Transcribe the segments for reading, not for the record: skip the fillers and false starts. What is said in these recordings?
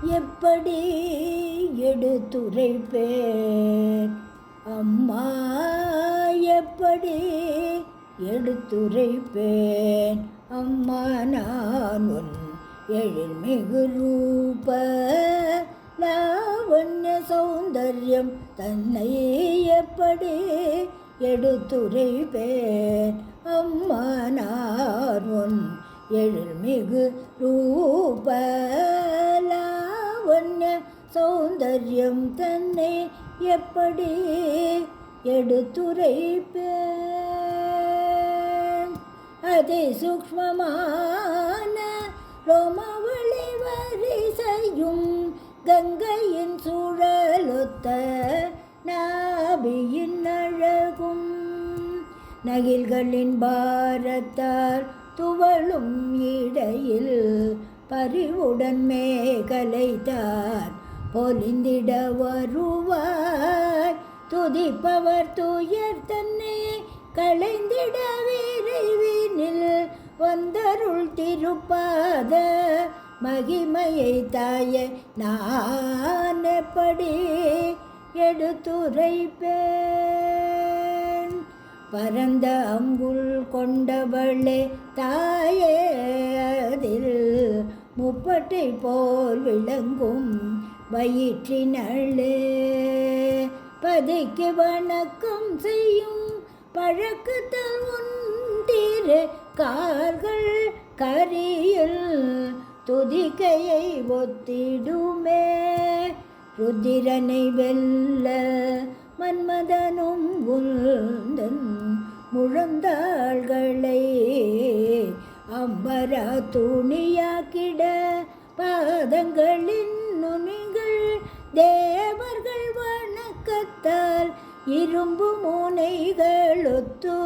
எப்படி எடுத்துரைப்பேன் அம்மா, எப்படி எடுத்துரைப்பேன் அம்மா, நான் உன் எழில்மிகு ரூப லாவண்ய சௌந்தர்யம் தன்னை எப்படி எடுத்துரைப்பேன் அம்மா, நான் உன் எழில்மிகு ரூப லாவண்ய சௌந்தர்யம் தன்னை எப்படி எடுத்துரைப்பேன். அதி சூக்ஷ்மமான ரோமவழி வரிசையும் கங்கையின் சூழலொத்த நாபியின் அழகும் நகில்களின் பாரத்தால் துவளும் இடையில் பரிவுடன் மேகலைத்தார் பொலிந்திட வருவார். துதிப்பவர் துயர் தன்னை களைந்திட விரைவினில் வந்தருள் திருப்பாத மகிமையை தாய நான் எப்படி எடுத்துரைப்பேன். பரந்த அங்குள் கொண்டவளே தாயே, அதில் முப்பட்டை போல் விளங்கும் வயிற்றினளே, பதிக்கு வணக்கம் செய்யும் பழக்கத்தால் உண்டிரு கால்கள் கரியில் துதிக்கையை ஒத்திடுமே. ருத்திரனை வெல்ல மன்மதனும் உந்தன் முழந்தாள்களை அம்பரா துணியாக்கிட பாதங்களின் நுனிகள் தேவர்கள் வணக்கத்தால் இரும்பு முனைகளொத்து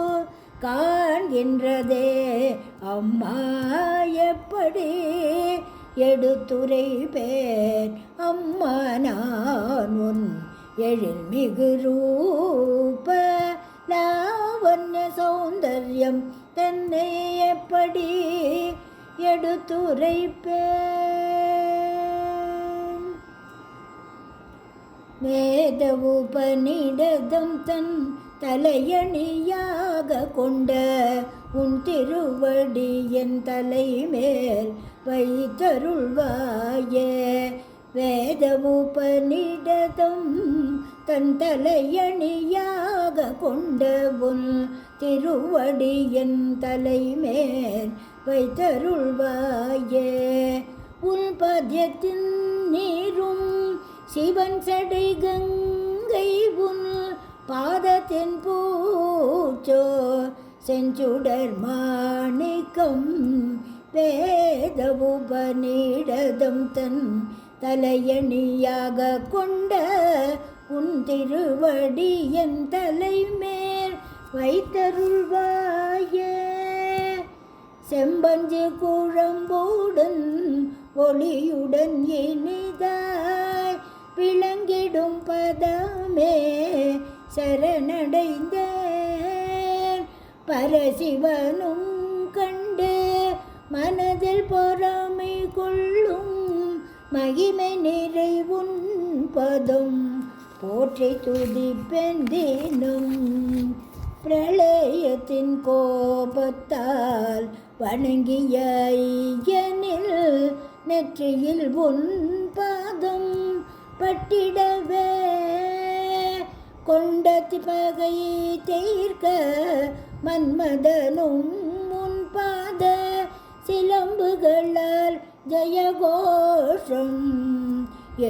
காண்கின்றதே. அம்மா, எப்படி எடுத்துரைப்பேன் அம்மா, நான் உன் எழில்மிகு ரூப லாவண்ய சௌந்தர்யம் தன்னை எப்படி எடுத்துரைப்பேன். வேத உபநிடதம் தன் தலையணியாக கொண்ட உன் திருவடி என் தலைமேல் வைத்தருள்வாயே. வேத உபநிடதம் தன் தலையணியாக கொண்ட உன் திருவடி என் தலைமேல் வைத்தருள்வாயே. உன் பத்யத்தின் நீரும் சிவன் சடை கங்கை உன் பாதத்தின் பூச்சோ செஞ்சுடர் மாணிக்கம். வேத உபநிடதம் தன் தலையணியாக கொண்ட உன் திருவடி என் தலைமேல் வைத்தருள்வாயே. செம்பஞ்சு குழம்போடன் ஒளியுடன் இனிதாய் விளங்கிடும் பதமே சரணடைந்தேன். பரசிவனும் கண்டு மனதில் பொறாமை கொள்ளும் மகிமை நிறைவுன் பதம் போற்றி துதிப்பென் தினம். பிரளயத்தின் கோபத்தால் வணங்கிய ஐயனில் நெற்றியில் உன் பாதம் பட்டிடவே கொண்ட பகையை தீர்க்க மன்மதனும் உன் பாத சிலம்புகளால் ஜெயகோஷம்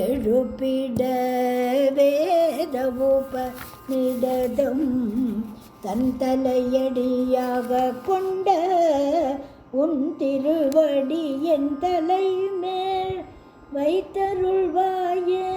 எழுப்பிட. வேத உபநிடதம் தன் தலையடியாக கொண்ட உன் திருவடி என் தலைமேல் வைத்தருள்வாயே.